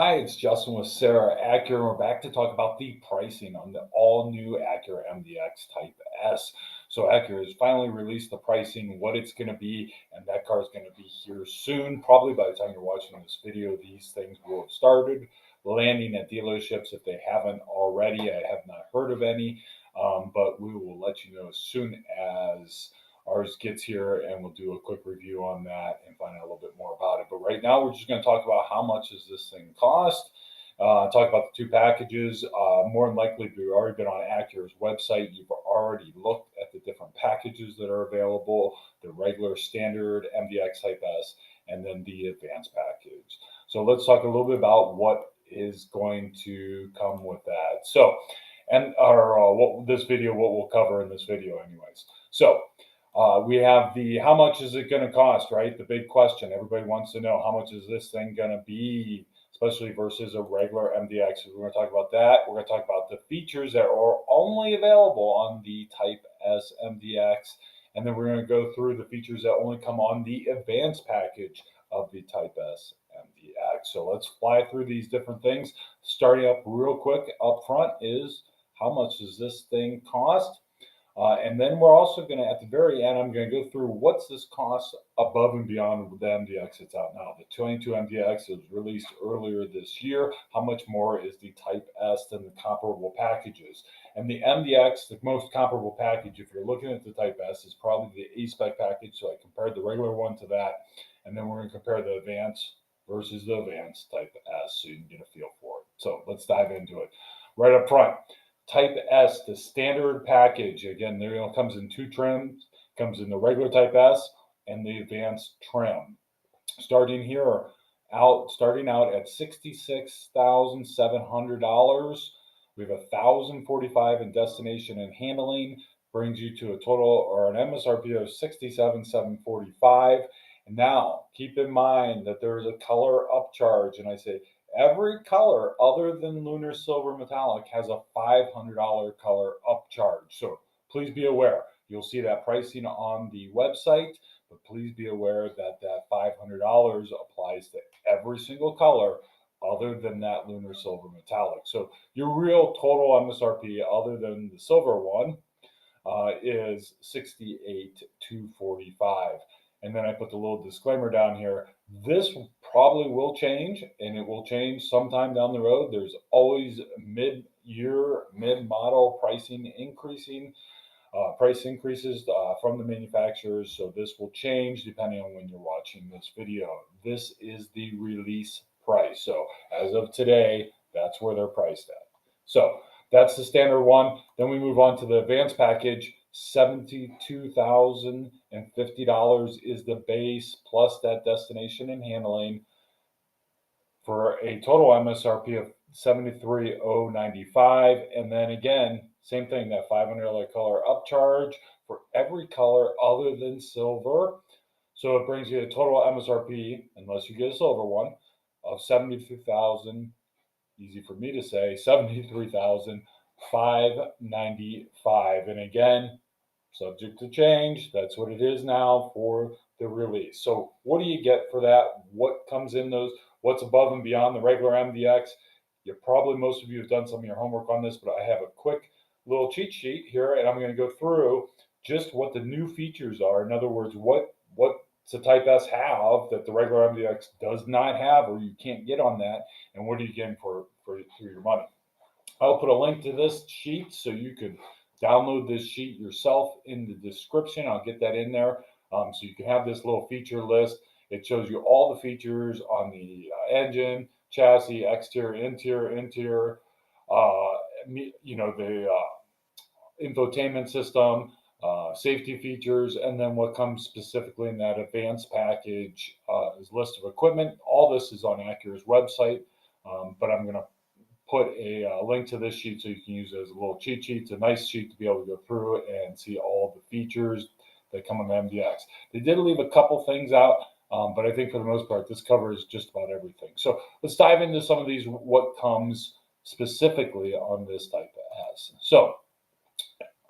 Hi, it's Justin with Serra Acura. We're back to talk about the pricing on the all-new Acura MDX Type S. So Acura has finally released the pricing, what it's going to be, and that car is going to be here soon. Probably by the time you're watching this video, these things will have started landing at dealerships if they haven't already. I have not heard of any, but we will let you know as soon as ours gets here, and we'll do a quick review on that and find out a little bit more about it. But right now, we're just going to talk about how much does this thing cost. Talk about the two packages. More than likely, if you've already been on Acura's website, you've already looked at the different packages that are available: the regular standard MDX Type S, and then the advanced package. So let's talk a little bit about what is going to come with that. So, and our what we'll cover in this video, anyways. So. We have the how much is it going to cost, right? The big question. Everybody wants to know how much is this thing going to be, especially versus a regular MDX. So we're going to talk about that. We're going to talk about the features that are only available on the Type S MDX. And then we're going to go through the features that only come on the advanced package of the Type S MDX. So let's fly through these different things. Starting up real quick up front is how much does this thing cost? And then we're also going to, at the very end, I'm going to go through what's this cost above and beyond the MDX that's out now. The 22 MDX was released earlier this year. How much more is the Type S than the comparable packages? And the MDX, the most comparable package, if you're looking at the Type S, is probably the A-Spec package. So I compared the regular one to that. And then we're going to compare the Advanced versus the Advanced Type S so you can get a feel for it. So let's dive into it. Right up front. Type S, the standard package, again, there comes in two trims, comes in the regular Type S and the advanced trim. Starting out at $66,700. We have $1,045 in destination and handling, brings you to a total or an MSRP of $67,745. And now keep in mind that there is a color upcharge, and I say every color other than lunar silver metallic has a $500 color upcharge. So please be aware. You'll see that pricing on the website, but please be aware that that $500 applies to every single color other than that lunar silver metallic. So your real total MSRP other than the silver one is $68,245. And then I put the little disclaimer down here. This probably will change, and it will change sometime down the road. There's always mid-year, mid-model pricing increasing, price increases from the manufacturers. So this will change depending on when you're watching this video. This is the release price. So as of today, that's where they're priced at. So that's the standard one. Then we move on to the advanced package. $72,050 is the base plus that destination and handling for a total MSRP of $73,095. And then again, same thing, that $500 color upcharge for every color other than silver. So it brings you a total MSRP, unless you get a silver one, of $72,000. Easy for me to say, $73,595. And again, subject to change. That's what it is now for the release. So what do you get for that? What comes in those? What's above and beyond the regular MDX? Most of you have done some of your homework on this, but I have a quick little cheat sheet here, and I'm going to go through just what the new features are. In other words, what does the Type S have that the regular MDX does not have, or you can't get on that, and what are you getting for your money? I'll put a link to this sheet so you can download this sheet yourself in the description. I'll get that in there so you can have this little feature list. It shows you all the features on the engine, chassis, exterior, interior, the infotainment system, safety features, and then what comes specifically in that advanced package is list of equipment. All this is on Acura's website, but I'm going to put a link to this sheet so you can use it as a little cheat sheet. It's a nice sheet to be able to go through and see all the features that come on the MDX. They did leave a couple things out, but I think for the most part, this covers just about everything. So let's dive into some of these, what comes specifically on this Type S. So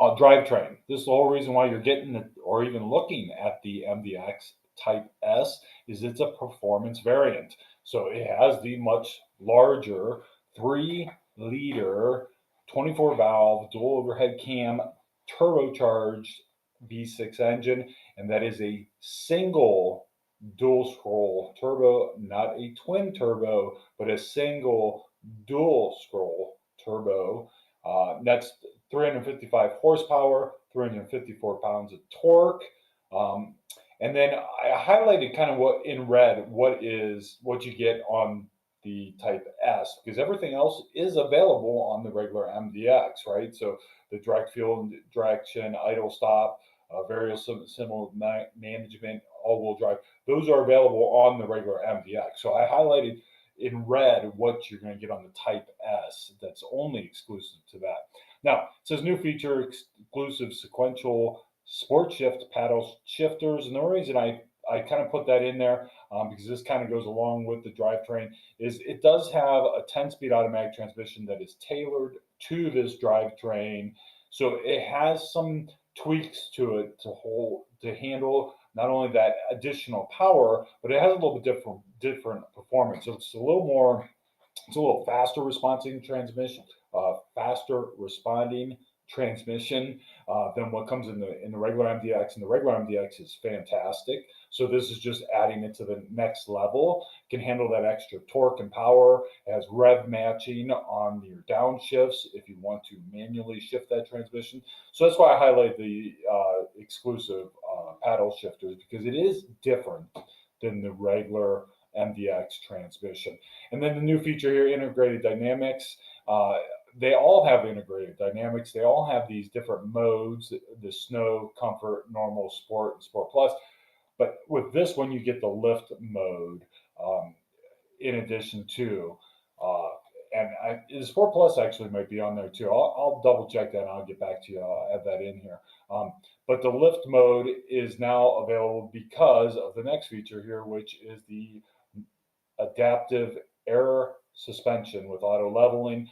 drivetrain. This is the whole reason why you're getting or even looking at the MDX Type S is it's a performance variant. So it has the much larger 3-liter 24 valve dual overhead cam turbocharged V6 engine, and that is a single dual scroll turbo, not a twin turbo, but a single dual scroll turbo. That's 355 horsepower, 354 pounds of torque. Um, and then I highlighted kind of what in red, what you get on the Type S, because everything else is available on the regular MDX, right? So the direct fuel injection, idle stop, various similar management, all-wheel drive, those are available on the regular MDX. So I highlighted in red what you're going to get on the Type S that's only exclusive to that. Now, it says new feature exclusive sequential sport shift paddle shifters. And the reason I kind of put that in there because this kind of goes along with the drivetrain is it does have a 10-speed automatic transmission that is tailored to this drivetrain. So it has some tweaks to it to handle not only that additional power, but it has a little bit different performance. So it's a little faster responding transmission, faster responding transmission than what comes in the regular MDX. And the regular MDX is fantastic. So this is just adding it to the next level. It can handle that extra torque and power. It has rev matching on your downshifts if you want to manually shift that transmission. So that's why I highlight the exclusive paddle shifters, because it is different than the regular MDX transmission. And then the new feature here, integrated dynamics. They all have integrated dynamics. They all have these different modes: the snow, comfort, normal, sport, and sport plus. But with this one, you get the lift mode in addition to, the Sport Plus actually might be on there too. I'll double check that and I'll get back to you. I'll add that in here. But the lift mode is now available because of the next feature here, which is the adaptive air suspension with auto leveling,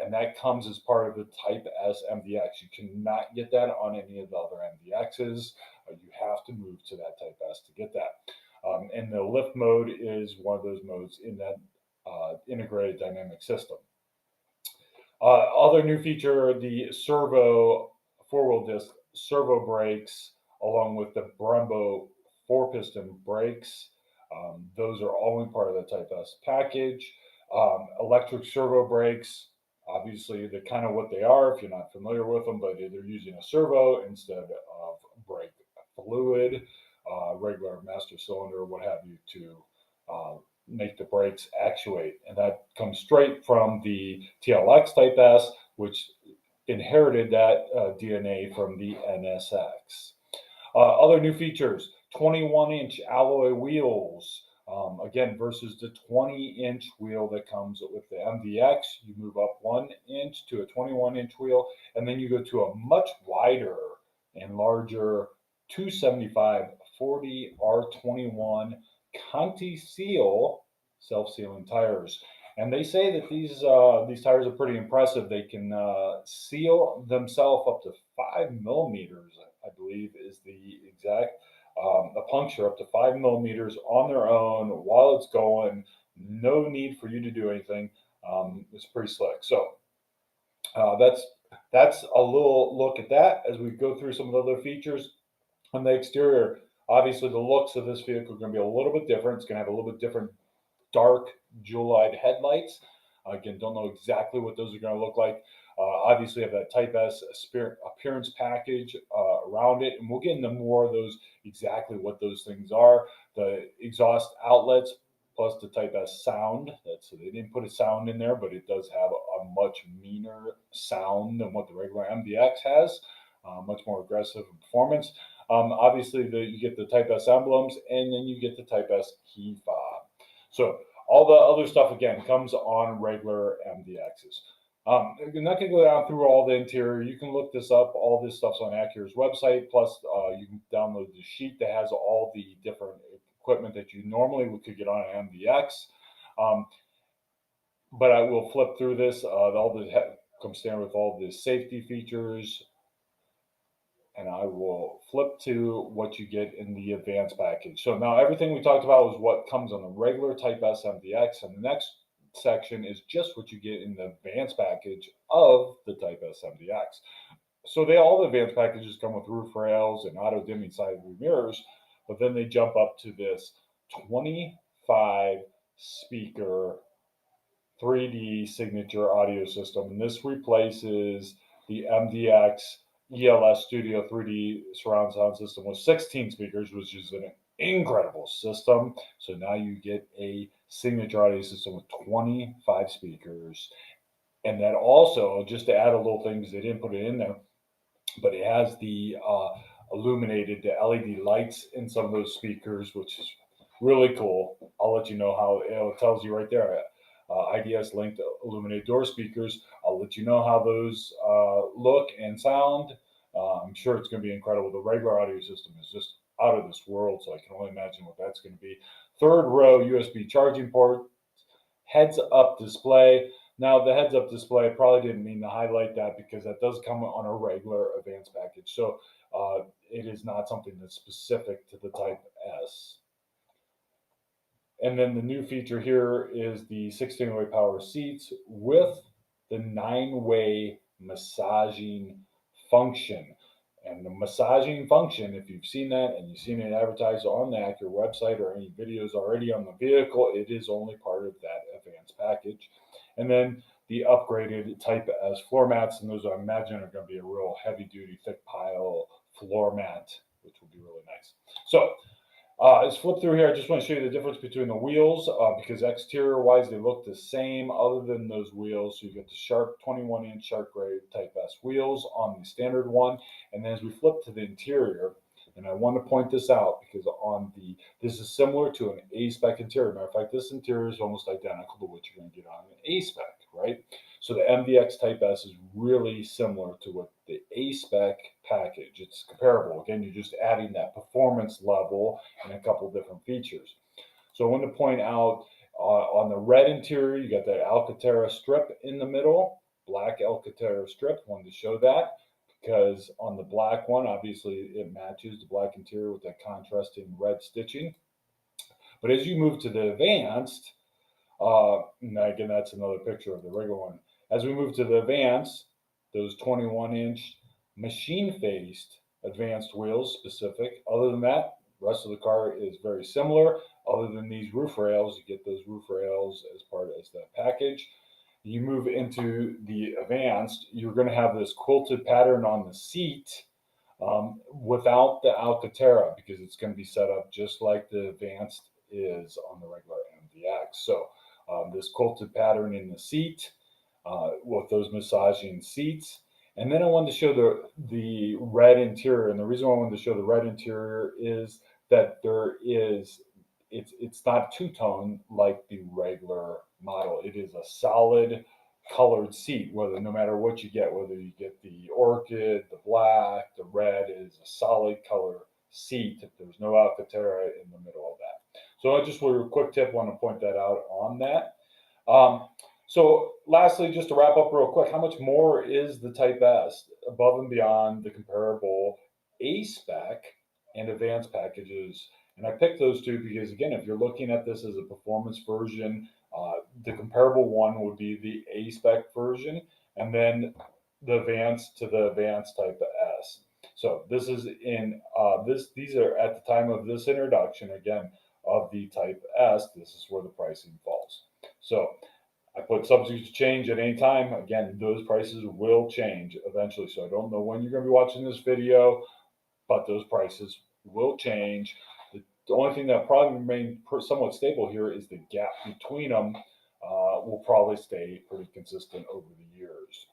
and that comes as part of the Type S MDX. You cannot get that on any of the other MDXs. You have to move to that Type S to get that. And the lift mode is one of those modes in that integrated dynamic system. Other new feature, the servo four-wheel disc servo brakes, along with the Brembo four-piston brakes. Those are all in part of the Type S package. Electric servo brakes, obviously, they're kind of what they are if you're not familiar with them, but they're using a servo instead of brake fluid, regular master cylinder, what have you, to make the brakes actuate. And that comes straight from the TLX Type S, which inherited that DNA from the NSX. Other new features, 21-inch alloy wheels. Again, versus the 20-inch wheel that comes with the MDX, you move up 1 inch to a 21-inch wheel, and then you go to a much wider and larger 275/40 R21 Conti Seal self-sealing tires. And they say that these tires are pretty impressive. They can seal themselves up to 5 millimeters, I believe, is the exact a puncture up to 5 millimeters on their own while it's going. No need for you to do anything. It's pretty slick. So that's a little look at that as we go through some of the other features on the exterior. Obviously, the looks of this vehicle are going to be a little bit different. It's going to have a little bit different dark jewelite headlights. Again, don't know exactly what those are going to look like. Obviously, have that Type S appearance package around it, and we'll get into more of those, exactly what those things are. The exhaust outlets plus the Type S sound. So they didn't put a sound in there, but it does have a much meaner sound than what the regular MDX has. Much more aggressive in performance. Obviously, you get the Type S emblems, and then you get the Type S key fob. So all the other stuff, again, comes on regular MDXs. I'm not going to go down through all the interior. You can look this up. All this stuff's on Acura's website. Plus, you can download the sheet that has all the different equipment that you normally could get on an MDX. But I will flip through this. All the comes standard with all the safety features. and I will flip to what you get in the advanced package. So now everything we talked about was what comes on the regular Type S MDX, and the next section is just what you get in the advanced package of the Type S MDX. So all the advanced packages come with roof rails and auto dimming side view mirrors, but then they jump up to this 25 speaker 3D signature audio system, and this replaces the MDX ELS Studio 3D surround sound system with 16 speakers, which is an incredible system. So now you get a signature audio system with 25 speakers. And that also, just to add a little thing, because they didn't put it in there, but it has the illuminated the LED lights in some of those speakers, which is really cool. I'll let you know how it tells you right there. IDS linked illuminated door speakers. I'll let you know how those look and sound. I'm sure it's going to be incredible. The regular audio system is just out of this world, so I can only imagine what that's going to be. Third row USB charging port, heads up display. Now, the heads up display probably didn't mean to highlight that because that does come on a regular advanced package. So it is not something that's specific to the Type S. And then the new feature here is the 16-way power seats with the 9-way massaging function. And the massaging function, if you've seen that and you've seen it advertised on the Acura website or any videos already on the vehicle, it is only part of that advanced package. And then the upgraded Type S floor mats, and those I imagine are going to be a real heavy-duty, thick pile floor mat, which will be really nice. So let's flip through here. I just want to show you the difference between the wheels because exterior-wise, they look the same other than those wheels. So you get the sharp 21-inch sharp grade Type S wheels on the standard one. And then as we flip to the interior, and I want to point this out because this is similar to an A-spec interior. Matter of fact, this interior is almost identical to what you're going to get on an A-spec, right? So the MDX Type S is really similar to what the A-spec package. It's comparable. Again, you're just adding that performance level and a couple different features. So I want to point out on the red interior, you got that Alcantara strip in the middle, black Alcantara strip. Wanted to show that because on the black one, obviously it matches the black interior with that contrasting red stitching. But as you move to the advanced, and again, that's another picture of the regular one. As we move to the advanced, those 21-inch machine-faced advanced wheels specific. Other than that, the rest of the car is very similar. Other than these roof rails, you get those roof rails as part of that package. You move into the advanced, you're going to have this quilted pattern on the seat without the Alcantara because it's going to be set up just like the advanced is on the regular MDX. So this quilted pattern in the seat with those massaging seats. And then I wanted to show the red interior. And the reason why I wanted to show the red interior is that it's not two-tone like the regular model. It is a solid colored seat, no matter what you get, whether you get the orchid, the black, the red, it is a solid color seat. There's no Alcantara in the middle of that. So I just, for a quick tip, want to point that out on that. So lastly, just to wrap up real quick, how much more is the Type S above and beyond the comparable A-spec and advanced packages? And I picked those two because, again, if you're looking at this as a performance version, the comparable one would be the A-spec version, and then the advanced to the advanced Type S. So this is these are at the time of this introduction, again, of the Type S, this is where the pricing falls. So I put subject to change at any time. Again, those prices will change eventually. So I don't know when you're going to be watching this video, but those prices will change. The only thing that probably remain somewhat stable here is the gap between them will probably stay pretty consistent over the years.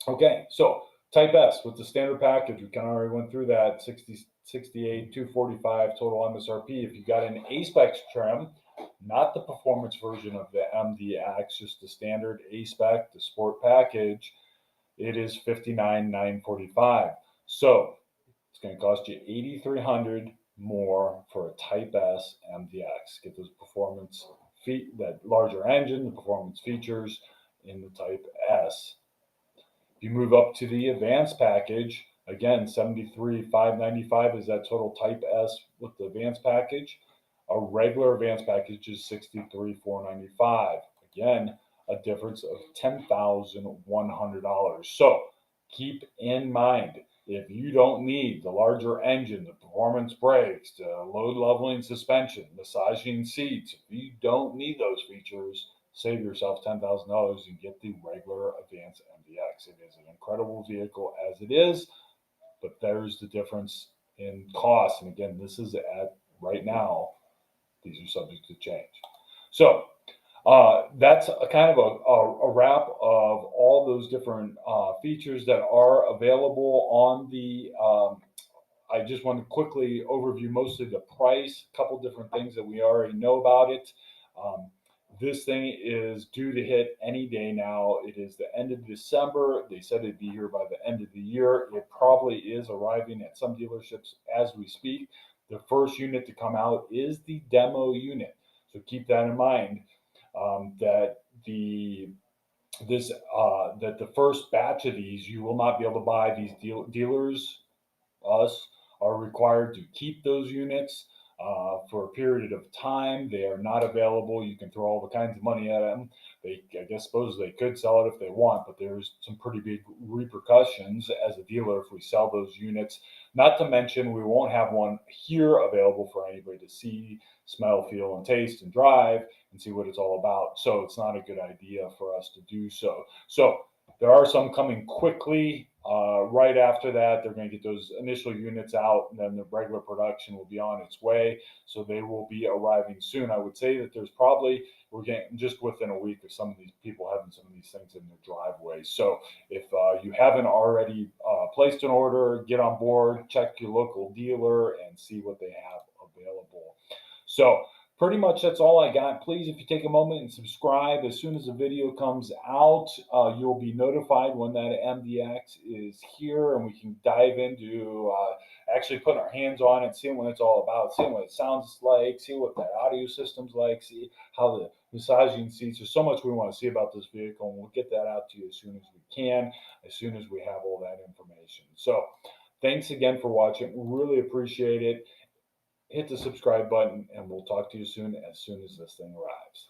Okay, so Type S with the standard package, we kind of already went through that, 68, 245 total MSRP. If you got an A-spec trim, not the performance version of the MDX, just the standard A-spec, the sport package, it is $59,945. So it's going to cost you $8,300 more for a Type S MDX. Get those performance that larger engine, the performance features in the Type S. If you move up to the advanced package, Again, 73,595 is that total Type S with the advanced package. A regular advanced package is 63,495. Again, a difference of $10,100. So keep in mind, if you don't need the larger engine, the performance brakes, the load leveling suspension, massaging seats, if you don't need those features, save yourself $10,000 and get the regular advanced MDX. It is an incredible vehicle as it is, but there's the difference in cost. And again, this is at right now, these are subject to change. So that's a kind of a wrap of all those different features that are available on the. I just want to quickly overview mostly the price, a couple different things that we already know about it. Um, this thing is due to hit any day now. It is the end of December. They said it'd be here by the end of the year. It probably is arriving at some dealerships as we speak. The first unit to come out is the demo unit. So keep that in mind. That the this that the first batch of these you will not be able to buy. These dealers, us, are required to keep those units for a period of time. They are not available. You can throw all the kinds of money at them. I guess, suppose they could sell it if they want, but there's some pretty big repercussions as a dealer if we sell those units. Not to mention, we won't have one here available for anybody to see, smell, feel, and taste and drive and see what it's all about. So it's not a good idea for us to do so. So there are some coming quickly. Right after that, they're going to get those initial units out, and then the regular production will be on its way. So they will be arriving soon. I would say that there's probably, we're getting just within a week of some of these people having some of these things in their driveway. So if you haven't already placed an order, get on board, check your local dealer, and see what they have available. So pretty much that's all I got. Please, if you take a moment and subscribe, as soon as the video comes out, you'll be notified when that MDX is here, and we can dive into actually putting our hands on it, seeing what it's all about, seeing what it sounds like, see what that audio system's like, see how the massaging seats. There's so much we want to see about this vehicle, and we'll get that out to you as soon as we can, as soon as we have all that information. So thanks again for watching. Really appreciate it. Hit the subscribe button, and we'll talk to you soon as this thing arrives.